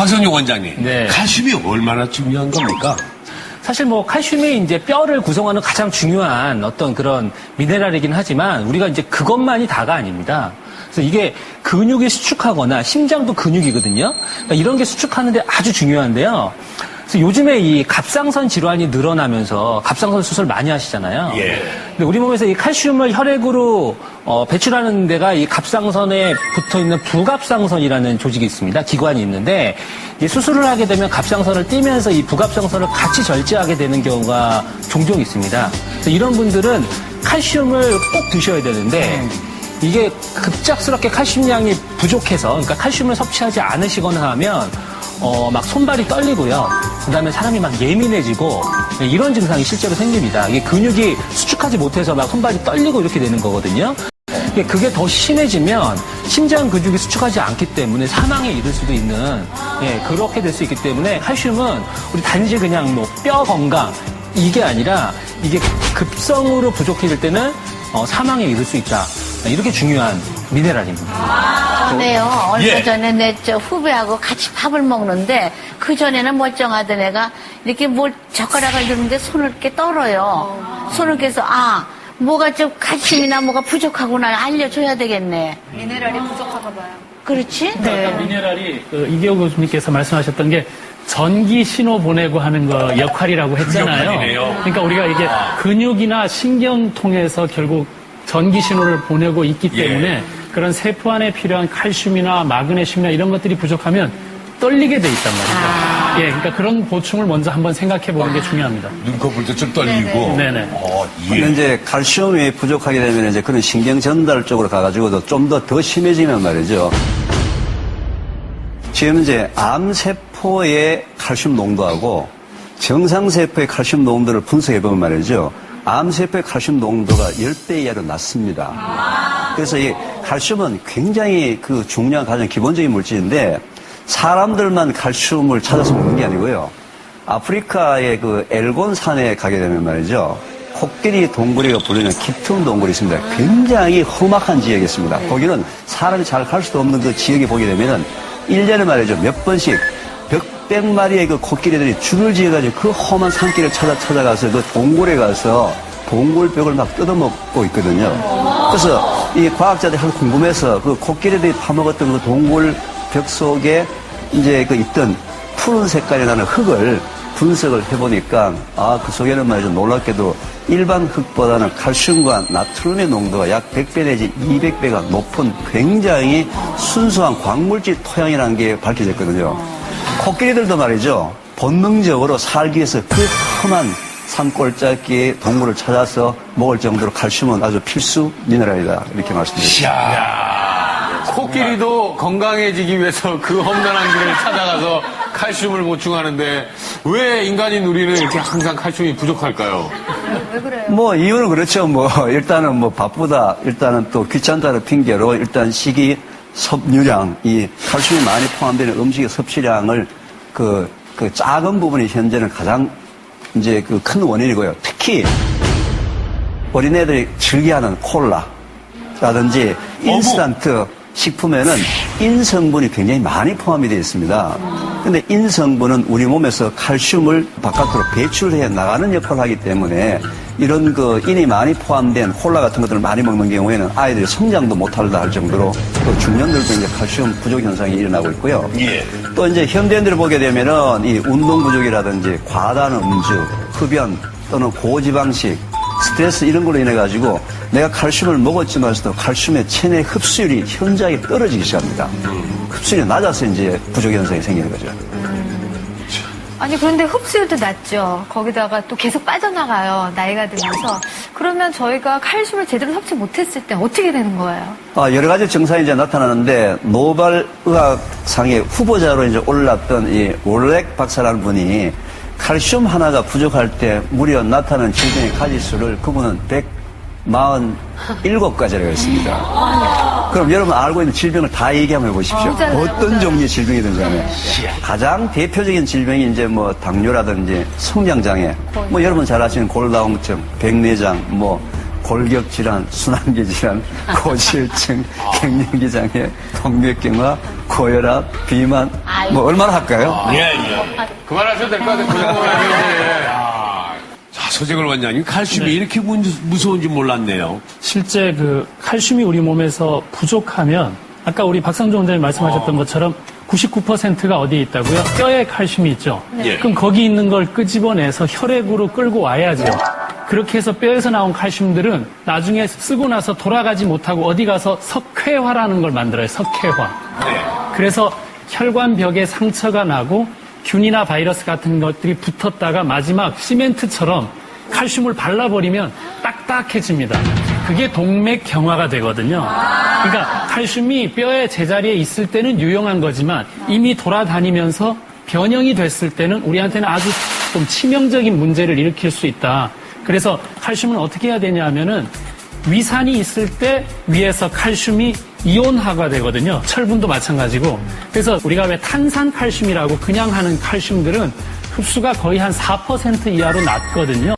박선용 원장님, 네. 칼슘이 얼마나 중요한 겁니까? 사실 뭐 칼슘이 이제 뼈를 구성하는 가장 중요한 어떤 그런 미네랄이긴 하지만 우리가 이제 그것만이 다가 아닙니다. 그래서 이게 근육이 수축하거나 심장도 근육이거든요. 그러니까 이런 게 수축하는데 아주 중요한데요. 그래서 요즘에 이 갑상선 질환이 늘어나면서 갑상선 수술 많이 하시잖아요. 예. 근데 우리 몸에서 이 칼슘을 혈액으로 배출하는 데가 이 갑상선에 붙어 있는 부갑상선이라는 조직이 있습니다. 기관이 있는데 이 수술을 하게 되면 갑상선을 띄면서 이 부갑상선을 같이 절제하게 되는 경우가 종종 있습니다. 그래서 이런 분들은 칼슘을 꼭 드셔야 되는데 이게 급작스럽게 칼슘량이 부족해서 그러니까 칼슘을 섭취하지 않으시거나 하면 막 손발이 떨리고요. 그다음에 사람이 막 예민해지고 이런 증상이 실제로 생깁니다. 이게 근육이 수축하지 못해서 막 손발이 떨리고 이렇게 되는 거거든요. 그게 더 심해지면 심장 근육이 수축하지 않기 때문에 사망에 이를 수도 있는 그렇게 될 수 있기 때문에 칼슘은 우리 단지 그냥 뭐 뼈 건강 이게 아니라 이게 급성으로 부족해질 때는 사망에 이를 수 있다. 이렇게 중요한 미네랄입니다. 네요. 얼마 예. 전에 내 후배하고 같이 밥을 먹는데 그 전에는 멀쩡하던 애가 이렇게 뭘 젓가락을 드는데 손을 이렇게 떨어요. 손을 깨서 뭐가 좀 칼슘이나 뭐가 부족하구나 알려줘야 되겠네. 미네랄이 부족한가 봐요. 그렇지? 네. 아까 미네랄이 이계호 교수님께서 말씀하셨던 게 전기 신호 보내고 하는 거 역할이라고 했잖아요. 역할이네요. 그러니까 우리가 이게 근육이나 신경 통해서 결국 전기 신호를 보내고 있기 때문에 그런 세포 안에 필요한 칼슘이나 마그네슘이나 이런 것들이 부족하면 떨리게 돼 있단 말이죠. 그러니까 그런 보충을 먼저 한번 생각해 보는 게 중요합니다. 눈꺼풀도 좀 떨리고. 네네. 근데 이제 칼슘이 부족하게 되면 이제 그런 신경 전달 쪽으로 가가지고도 좀 더 심해지면 말이죠. 지금 이제 암세포의 칼슘 농도하고 정상세포의 칼슘 농도를 분석해 보면 말이죠. 암세포의 칼슘 농도가 10배 이하로 낮습니다. 그래서 이 칼슘은 굉장히 그 중요한 가장 기본적인 물질인데 사람들만 칼슘을 찾아서 먹는 게 아니고요. 아프리카의 그 엘곤 산에 가게 되면 말이죠. 코끼리 동굴이가 불리는 깊은 동굴이 있습니다. 굉장히 험악한 지역이 있습니다. 거기는 사람이 잘 갈 수도 없는 그 지역에 보게 되면은 1년에 말이죠. 몇 번씩 백 마리의 그 코끼리들이 줄을 지어가지고 그 험한 산길을 찾아가서 그 동굴에 가서 동굴벽을 막 뜯어먹고 있거든요. 그래서 이 과학자들이 하도 궁금해서 그 코끼리들이 파먹었던 그 동굴벽 속에 이제 그 있던 푸른 색깔이 나는 흙을 분석을 해보니까 그 속에는 말이죠. 놀랍게도 일반 흙보다는 칼슘과 나트륨의 농도가 약 100배 내지 200배가 높은 굉장히 순수한 광물질 토양이라는 게 밝혀졌거든요. 코끼리들도 말이죠. 본능적으로 살기 위해서 그 험한 산골짜기의 동물을 찾아서 먹을 정도로 칼슘은 아주 필수 미네랄이다. 이렇게 말씀드립니다. 코끼리도 건강해지기 위해서 그 험난한 길을 찾아가서 칼슘을 보충하는데 왜 인간인 우리는 이렇게 항상 칼슘이 부족할까요? 왜 그래요? 뭐 이유는 그렇죠. 뭐 일단은 뭐 바쁘다. 일단은 또 귀찮다는 핑계로 일단 식이 섭유량, 이 칼슘이 많이 포함되는 음식의 섭취량을 그 작은 부분이 현재는 가장 이제 그 큰 원인이고요. 특히 어린애들이 즐겨하는 콜라라든지 인스턴트 식품에는 인성분이 굉장히 많이 포함이 되어 있습니다. 근데 인성분은 우리 몸에서 칼슘을 바깥으로 배출해 나가는 역할을 하기 때문에 이런 그 인이 많이 포함된 콜라 같은 것들을 많이 먹는 경우에는 아이들이 성장도 못한다 할 정도로 또 중년들도 이제 칼슘 부족 현상이 일어나고 있고요. 예. 또 이제 현대인들을 보게 되면은 이 운동 부족이라든지 과다한 음주, 흡연 또는 고지방식, 스트레스 이런 걸로 인해 가지고 내가 칼슘을 먹었지만서도 칼슘의 체내 흡수율이 현저하게 떨어지기 시작합니다. 흡수율이 낮아서 이제 부족 현상이 생기는 거죠. 아니 그런데 흡수율도 낮죠. 거기다가 또 계속 빠져나가요. 나이가 들면서. 그러면 저희가 칼슘을 제대로 섭취 못했을 때 어떻게 되는 거예요? 여러 가지 증상이 이제 나타나는데 노벨 의학상의 후보자로 이제 올랐던 이 월렉 박사라는 분이 칼슘 하나가 부족할 때 무려 나타나는 질병의 가지수를 그분은 147가지라고 했습니다. 그럼 여러분 알고 있는 질병을 다 얘기 한번 해보십시오. 어떤 종류의 질병이든지 간에. 가장 대표적인 질병이 이제 뭐 당뇨라든지 성장장애, 뭐 여러분 잘 아시는 골다공증, 백내장, 뭐 골격 질환, 순환기 질환, 고지혈증, 갱년기 장애, 동맥경화, 고혈압, 비만, 뭐 얼마나 할까요? 예. 그만하셔도 될 것 같아요. 그 정도면 이제. 자, 서재걸 원장님, 칼슘이 이렇게 무서운지 몰랐네요. 실제 그 칼슘이 우리 몸에서 부족하면 아까 우리 박상조 원장님 말씀하셨던 것처럼 99%가 어디에 있다고요? 뼈에 칼슘이 있죠. 예. 그럼 거기 있는 걸 끄집어내서 혈액으로 끌고 와야죠. 그렇게 해서 뼈에서 나온 칼슘들은 나중에 쓰고 나서 돌아가지 못하고 어디 가서 석회화라는 걸 만들어요. 석회화. 그래서 혈관벽에 상처가 나고 균이나 바이러스 같은 것들이 붙었다가 마지막 시멘트처럼 칼슘을 발라버리면 딱딱해집니다. 그게 동맥경화가 되거든요. 그러니까 칼슘이 뼈의 제자리에 있을 때는 유용한 거지만 이미 돌아다니면서 변형이 됐을 때는 우리한테는 아주 좀 치명적인 문제를 일으킬 수 있다. 그래서 칼슘은 어떻게 해야 되냐 하면은 위산이 있을 때 위에서 칼슘이 이온화가 되거든요. 철분도 마찬가지고. 그래서 우리가 왜 탄산칼슘이라고 그냥 하는 칼슘들은 흡수가 거의 한 4% 이하로 낮거든요.